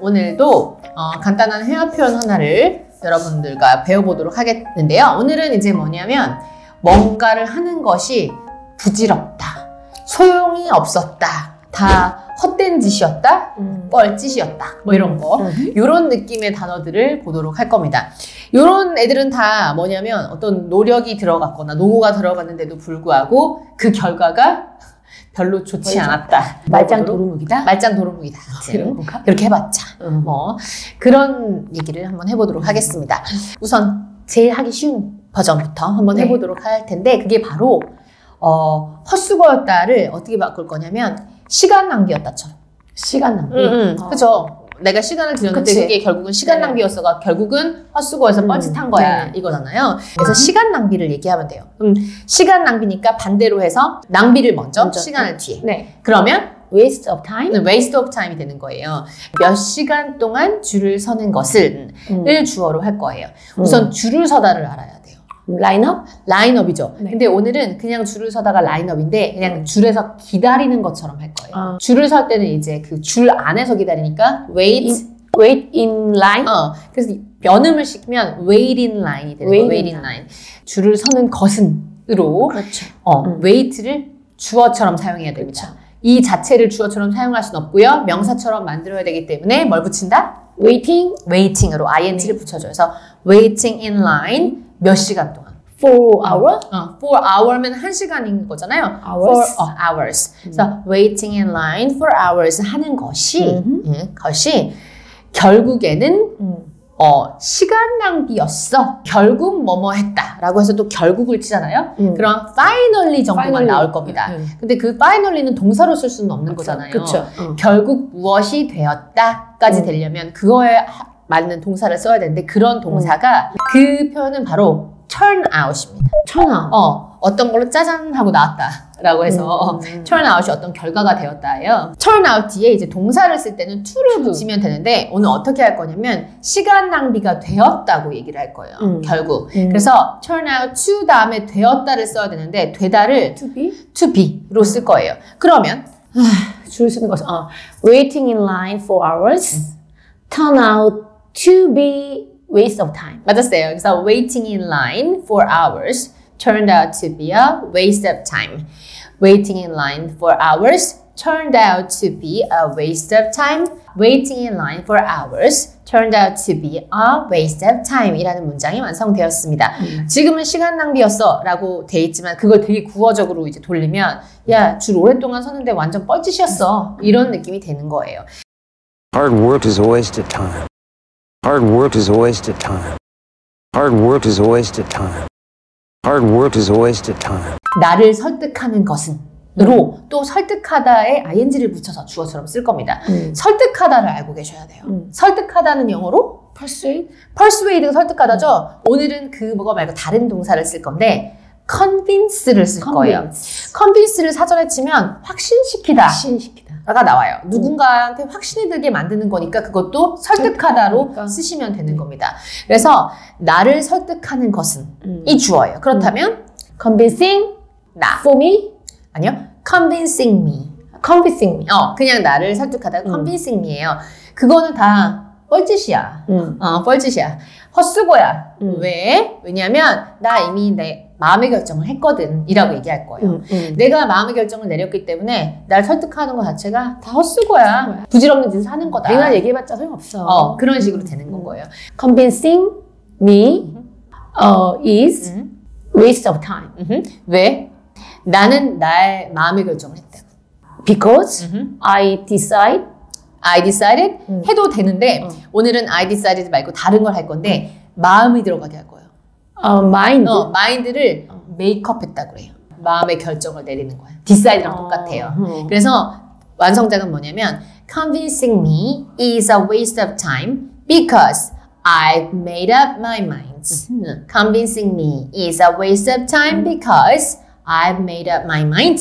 오늘도 간단한 회화 표현 하나를 여러분들과 배워보도록 하겠는데요. 오늘은 이제 뭐냐면 뭔가를 하는 것이 부질없다, 소용이 없었다, 다 헛된 짓이었다, 뻘짓이었다, 뭐 이런 거, 이런 느낌의 단어들을 보도록 할 겁니다. 이런 애들은 다 뭐냐면 어떤 노력이 들어갔거나 노고가 들어갔는데도 불구하고 그 결과가 별로 좋지 않았다. 말짱 도루묵이다? 말짱 도루묵이다. 이렇게 해봤자. 뭐 그런 얘기를 한번 해보도록 하겠습니다. 우선 제일 하기 쉬운 버전부터 한번 해보도록 할 텐데, 그게 바로 헛수고였다를 어떻게 바꿀 거냐면 시간 낭비였다처럼. 시간 낭비. 그죠? 내가 시간을 들였는데 그게 결국은 시간 낭비였어가 결국은 헛수고해서 뻘짓한 거야, 이거잖아요. 그래서 시간 낭비를 얘기하면 돼요. 그럼 시간 낭비니까 반대로 해서 낭비를 먼저 시간을 뒤에. 그러면 waste of time? waste of time이 되는 거예요. 몇 시간 동안 줄을 서는 것을 주어로 할 거예요. 우선 줄을 서다를 알아야 돼요. 라인업? 라인업이죠. 근데 오늘은 그냥 줄을 서다가 라인업인데 그냥 줄에서 기다리는 것처럼 할 거예요. 줄을 설 때는 이제 그 줄 안에서 기다리니까 wait in line? 그래서 변음을 시키면 wait in line이 되는 거예요. wait in line. 줄을 서는 것은으로 wait를 주어처럼 사용해야 됩니다. 이 자체를 주어처럼 사용할 수는 없고요. 명사처럼 만들어야 되기 때문에 뭘 붙인다? waiting으로 ing를 붙여줘요. 그래서 waiting in line 몇 시간 동안. 4 hour? 4 hour면 1시간인 거잖아요. hours. 4 hours. 그래서 waiting in line for hours 하는 것이 결국에는 시간 낭비였어. 결국 뭐뭐 했다 라고 해서 또 결국을 치잖아요. 그럼 finally 정도만 나올 겁니다. 근데 그 finally는 동사로 쓸 수는 없는 거잖아요. 그쵸. 결국 무엇이 되었다까지 되려면 그거에 맞는 동사를 써야 되는데 그런 동사가 그 표현은 바로 turn out입니다. turn out. 어떤 걸로 짜잔 하고 나왔다 라고 해서 turn out이 어떤 결과가 되었다예요. turn out 뒤에 이제 동사를 쓸 때는 to를 붙이면 되는데 오늘 어떻게 할 거냐면 시간 낭비가 되었다고 얘기를 할 거예요. 결국. 그래서 turn out to 다음에 되었다를 써야 되는데 되다를 to be로 쓸 거예요. 그러면 줄 서는 것은 waiting in line for hours turn out to be waste of time. 맞았어요. 그래서 waiting in line for hours turned out to be a waste of time. Waiting in line for hours turned out to be a waste of time. Waiting in line for hours turned out to be a waste of time 이라는 문장이 완성되었습니다. 지금은 시간 낭비였어 라고 돼 있지만 그걸 되게 구어적으로 이제 돌리면 야, 줄 오랫동안 섰는데 완전 뻘짓이었어. 이런 느낌이 되는 거예요. Hard work is a waste of time. Hard work is a waste of time. Hard work is a waste of time. Hard work is a waste of time. 나를 설득하는 것은 으로 또 설득하다에 ing를 붙여서 주어처럼 쓸 겁니다. 설득하다를 알고 계셔야 돼요. 설득하다는 영어로 persuade가 설득하다죠. 오늘은 그 뭐가 말고 다른 동사를 쓸 건데 convince를 쓸 거예요. convince를 사전에 치면 확신시키다. 가 나와요. 누군가한테 확신이 들게 만드는 거니까 그것도 설득하다로 쓰시면 되는 겁니다. 그래서 나를 설득하는 것은 이 주어예요. 그렇다면 convincing 나 for me? 아니요. convincing me. 그냥 나를 설득하다 convincing me예요. 그거는 다 뻘짓이야. 뻘짓이야. 헛수고야. 왜? 왜냐면 나 이미 내 마음의 결정을 했거든 이라고 얘기할 거예요. 내가 마음의 결정을 내렸기 때문에 날 설득하는 것 자체가 다 헛수고야. 부질없는 짓을 하는 거다. 내가 얘기해봤자 소용없어. 그런 식으로 되는 건 거예요. Convincing me is waste of time. 왜? 나는 나의 마음의 결정을 했다고. Because I decided 해도 되는데 오늘은 I decided 말고 다른 걸 할 건데 마음이 들어가게 할 거예요. 마인드를 메이크업 했다고 그래요. 마음의 결정을 내리는 거예요. decide랑 똑같아요. 그래서 완성작은 뭐냐면 convincing me is a waste of time because I've made up my mind. Convincing me is a waste of time because I've made up my mind.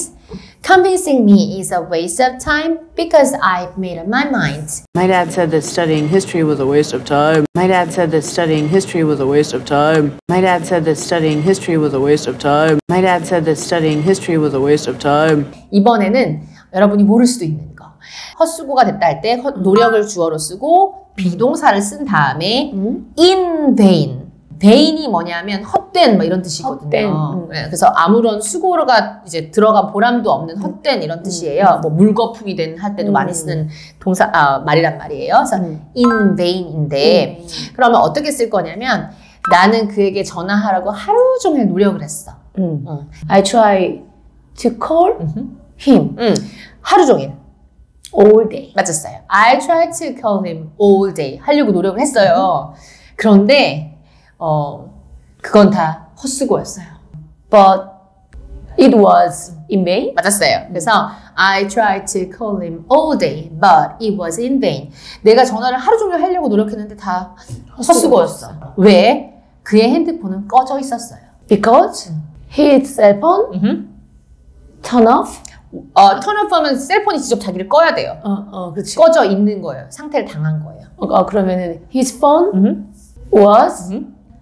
Convincing me is a waste of time because I've made up my mind. My dad said that studying history was a waste of time. My dad said that studying history was a waste of time. My dad said that studying history was a waste of time. My dad said that studying history was a waste of time. 이번에는 여러분이 모를 수도 있는 거. 헛수고가 됐다 할 때 노력을 주어로 쓰고 비동사를 쓴 다음에 in vain. vain이 뭐냐면 헛된 뭐 이런 뜻이거든요. 네, 그래서 아무런 수고가 이제 들어간 보람도 없는 헛된 이런 뜻이에요. 뭐 물거품이 된 할 때도 많이 쓰는 동사 말이란 말이에요. 그래서 in vain인데 그러면 어떻게 쓸 거냐면 나는 그에게 전화하라고 하루 종일 노력을 했어. I try to call him. 하루 종일. all day. 맞았어요. I tried to call him all day. 하려고 노력을 했어요. 그런데 그건 다 헛수고였어요. But it was in vain. 맞았어요. 그래서 I tried to call him all day, but it was in vain. 내가 전화를 하루 종일 하려고 노력했는데 다 헛수고였어. 왜? 그의 핸드폰은 꺼져 있었어요. Because his cell phone turn off. turn off 하면 셀폰이 직접 자기를 꺼야 돼요. 그렇지. 꺼져 있는 거예요. 상태를 당한 거예요. 그러면은 his phone was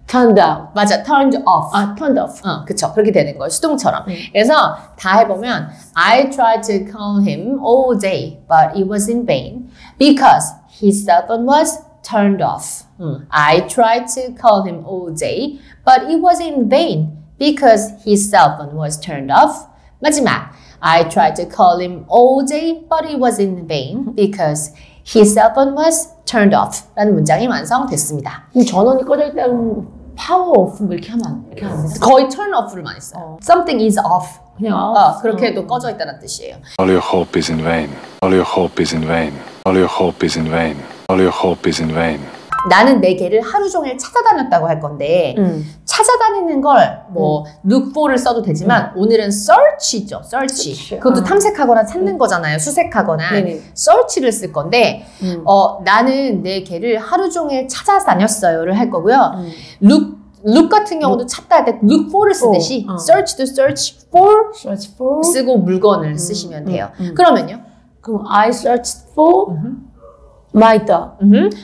turned out. 맞아, turned off. turned off. 그쵸. 그렇게 되는 거예요. 수동처럼. 그래서 다 해보면 I tried to call him all day, but it was in vain because his cell phone was turned off. I tried to call him all day, but it was in vain because his cell phone was turned off. 마지막. I tried to call him all day, but it was in vain because his cell phone was turned off. 라는 문장이 완성됐습니다. 전원이 꺼져 있다는 power off 이렇게 하면 안 돼. 거의 turn off를 많이 써요. Something is off. 그냥 그렇게 해도 꺼져 있다는 뜻이에요. All your hope is in vain. All your hope is in vain. All your hope is in vain. All your hope is in vain. 나는 내 개를 하루 종일 찾아다녔다고 할 건데 찾아다니는 걸 뭐 look for를 써도 되지만 오늘은 search죠. search. 그것도 탐색하거나 찾는 거잖아요. 수색하거나 search를 쓸 건데 나는 내 개를 하루 종일 찾아다녔어요를 할 거고요. look 같은 경우도 찾다 할 때 look for를 쓰듯이 search to search for 쓰고 물건을 쓰시면 돼요. 그러면요? 그럼 I searched for my dog.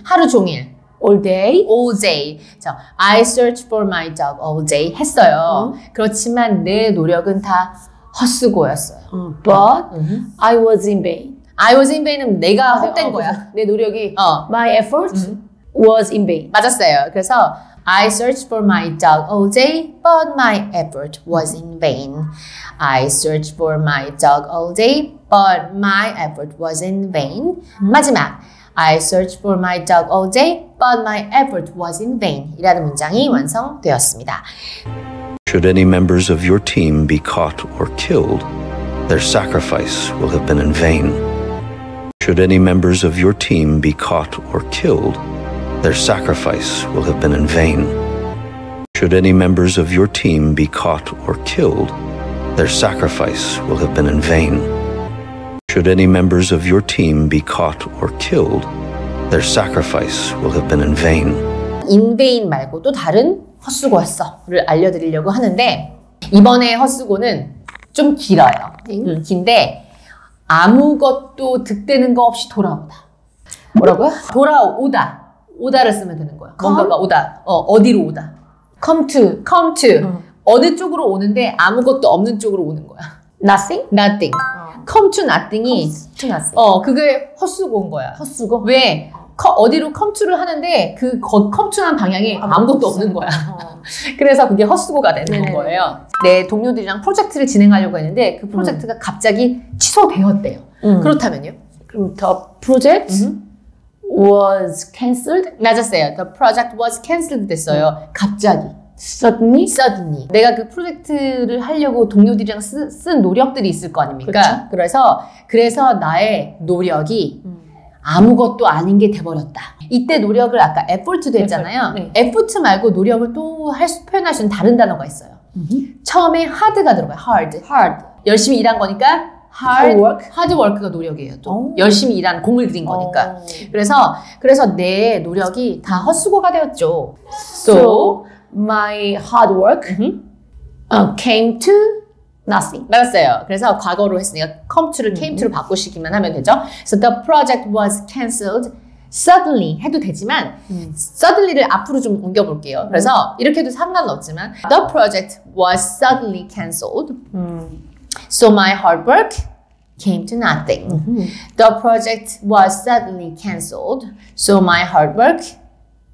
하루 종일. all day. all day. I searched for my dog all day 했어요. 그렇지만 내 노력은 다 헛수고였어요. But I was in vain. I was in vain은 내가 헛된 거야. 내 노력이 my effort was in vain. 맞았어요. 그래서 I searched for my dog all day, but my effort was in vain. I searched for my dog all day, but my effort was in vain. 마지막. I searched for my dog all day, but my effort was in vain. 이라는 문장이 완성되었습니다. Should any members of your team be caught or killed, their sacrifice will have been in vain. Should any members of your team be caught or killed, their sacrifice will have been in vain. Should any members of your team be caught or killed, their sacrifice will have been in vain. Should any members of your team be caught or killed, their sacrifice will have been in vain. in vain 말고 또 다른 헛수고였어를 알려드리려고 하는데 이번에 헛수고는 좀 길어요. 긴데 아무것도 득되는 거 없이 돌아오다. 뭐라고요? 돌아오다. 오다를 쓰면 되는 거야. 뭔가가 오다. 어디로 오다. come to. 어느 쪽으로 오는데 아무것도 없는 쪽으로 오는 거야. nothing? nothing. come to nothing이 to nothing. 그게 헛수고인 거야. 헛수고? 왜? 어디로 come to를 하는데 그 come to라는 방향에 아무것도 없는 거야. 그래서 그게 헛수고가 되는 거예요. 내 동료들이랑 프로젝트를 진행하려고 했는데 그 프로젝트가 갑자기 취소되었대요. 그렇다면요? 그럼 the project was cancelled? 맞았어요. The project was cancelled 됐어요. 갑자기. Suddenly? 내가 그 프로젝트를 하려고 동료들이랑 쓴 노력들이 있을 거 아닙니까? 그렇죠? 그래서 나의 노력이 아무것도 아닌 게 돼버렸다. 이때 노력을 아까 effort도 했잖아요. effort 말고 노력을 또 표현할 수 있는 다른 단어가 있어요. 처음에 hard가 들어가요. hard. 열심히 일한 거니까 hard work가 노력이에요. 또 열심히 일한 공을 들인 거니까. 그래서 내 노력이 다 헛수고가 되었죠. So my hard work came to nothing. 맞았어요. 그래서 과거로 했으니까 come to를 came to로 바꾸시기만 하면 되죠. So the project was cancelled suddenly 해도 되지만 suddenly를 앞으로 좀 옮겨볼게요. 그래서 이렇게 해도 상관은 없지만 the project was suddenly cancelled. So my hard work came to nothing. The project was suddenly cancelled, so my hard work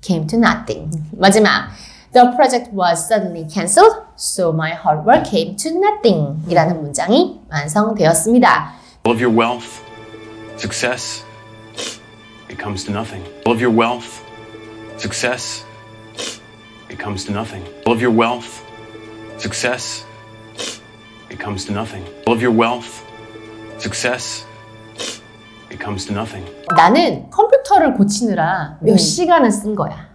came to nothing. 마지막. The project was suddenly cancelled, so my hard work came to nothing. 이라는 문장이 완성되었습니다. All of your wealth, success, it comes to nothing. All of your wealth, success, it comes to nothing. All of your wealth, success, it comes to nothing. All of your wealth, success, it comes to nothing. 나는 컴퓨터를 고치느라 몇 시간을 쓴 거야.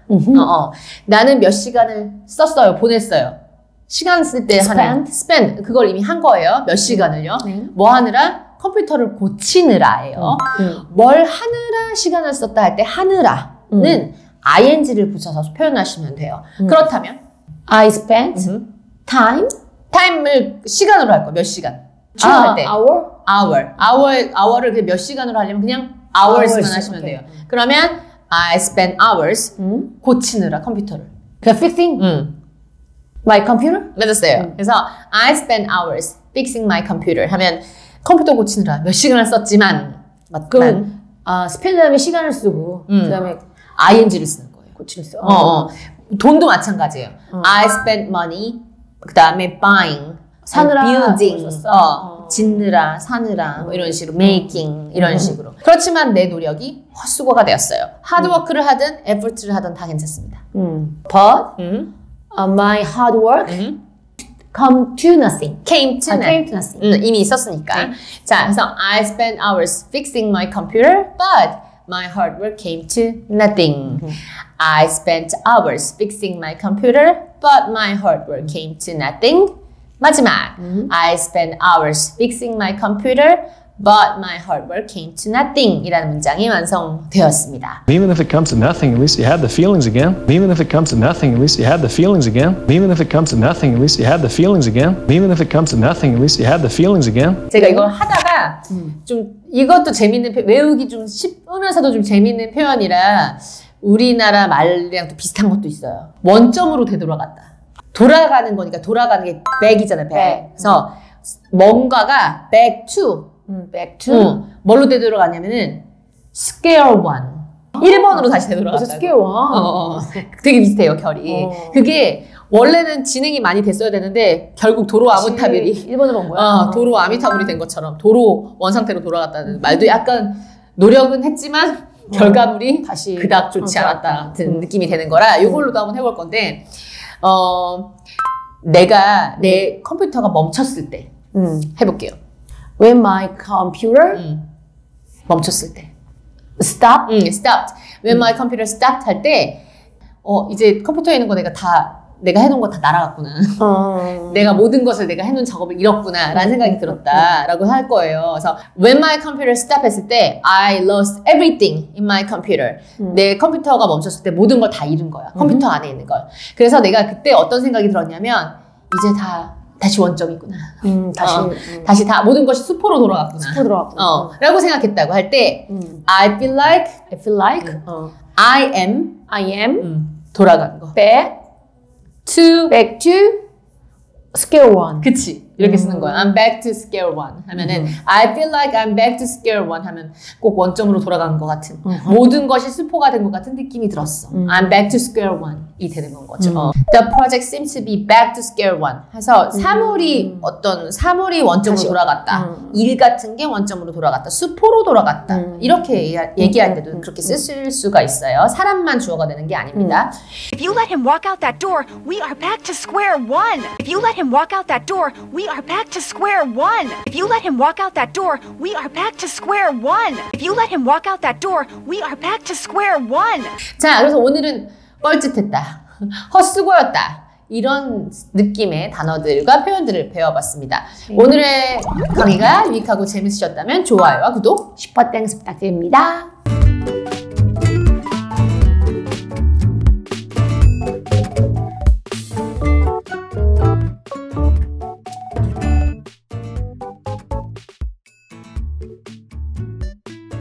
나는 몇 시간을 썼어요. 보냈어요. 시간 쓸 때 하는 spend 그걸 이미 한 거예요. 몇 시간을요. 뭐 하느라? 컴퓨터를 고치느라예요. 뭘 하느라 시간을 썼다 할 때 하느라는 ing를 붙여서 표현하시면 돼요. 그렇다면 I spent time을 시간으로 할 거예요. 몇 시간. 추가할 때. hour를 그냥 몇 시간으로 하려면 그냥 hours만 하시면 돼요. 그러면 I spent hours 고치느라 컴퓨터를. 그 fixing my computer? 맞았어요. 그래서 I spent hours fixing my computer 하면 컴퓨터 고치느라 몇 시간을 썼지만 그럼 spend 다음에 시간을 쓰고 그 다음에 ing를 쓰는 거예요. 고치를 써. 돈도 마찬가지예요. I spent money 그 다음에 buying 사느라 building 짓느라 사느라 뭐 이런 식으로 making 이런 식으로. 그렇지만 내 노력이 헛수고가 되었어요. 하드워크를 하든 effort를 하든 다 괜찮습니다. But my hard work come to nothing. Came to nothing. 이미 있었으니까. 자, 그래서 I spent hours fixing my computer, but my hard work came to nothing. I spent hours fixing my computer, but my hard work came to nothing. 마지막. I spent hours fixing my computer, but my hard work came to nothing. 이라는 문장이 완성되었습니다. Even if it comes to nothing, at least you had the feelings again. Even if it comes to nothing, at least you had the feelings again. Even if it comes to nothing, at least you had the feelings again. Even if it comes to nothing, at least you had the feelings again. 제가 이걸 하다가 좀 이것도 재밌는 외우기 좀 쉽으면서도 좀 재밌는 표현이라 우리나라 말이랑 또 비슷한 것도 있어요. 원점으로 되돌아갔다. 돌아가는 거니까 돌아가는 게 back이잖아요. back. 그래서 뭔가가 back to 뭘로 되돌아가냐면은 square one. 1번으로 다시 되돌아갔다. square one. 되게 비슷해요, 결이. 그게 원래는 진행이 많이 됐어야 되는데 결국 도로 아미타불이 1번으로 온 거야. 도로 아미타불이 된 것처럼 도로 원상태로 돌아갔다는 말도 약간 노력은 했지만 결과물이 다시 그닥 좋지 않았다 같은 느낌이 되는 거라 이걸로도 한번 해볼 건데 내가 내 컴퓨터가 멈췄을 때 해볼게요. When my computer 멈췄을 때 stop? stopped. When my computer stopped 할 때 이제 컴퓨터에 있는 거 내가 해놓은 거 다 날아갔구나. 내가 모든 것을 내가 해놓은 작업을 잃었구나 라는 생각이 들었다 라고 할 거예요. 그래서 when my computer stop 했을 때 I lost everything in my computer. 내 컴퓨터가 멈췄을 때 모든 걸 다 잃은 거야. 컴퓨터 안에 있는 걸. 그래서 내가 그때 어떤 생각이 들었냐면 이제 다시 원점이구나. 다시 다 모든 것이 수포로 돌아갔구나. 라고 생각했다고 할 때 I feel like I am 돌아간 거. back to square one. 그치. 이렇게 쓰는 거야. I'm back to square one 하면은 I feel like I'm back to square one 하면 꼭 원점으로 돌아간 것 같은 모든 것이 수포가 된 것 같은 느낌이 들었어. I'm back to square one 이 되는 건 거죠. The project seems to be back to square one 해서 사물이 원점으로 돌아갔다. 일 같은 게 원점으로 돌아갔다. 수포로 돌아갔다. 이렇게 얘기할 때도 그렇게 쓰실 수가 있어요. 사람만 주어가 되는 게 아닙니다. If you let him walk out that door, we are back to square one. If you let him walk out that door, we are back to square one. If you let him walk out that door, we are back to square one. If you let him walk out that door, we are back to square one. 자, 그래서 오늘은 뻘짓했다, 헛수고였다 이런 느낌의 단어들과 표현들을 배워봤습니다. 오늘의 강의가 유익하고 재밌으셨다면 좋아요와 구독, 슈퍼땡스 부탁드립니다.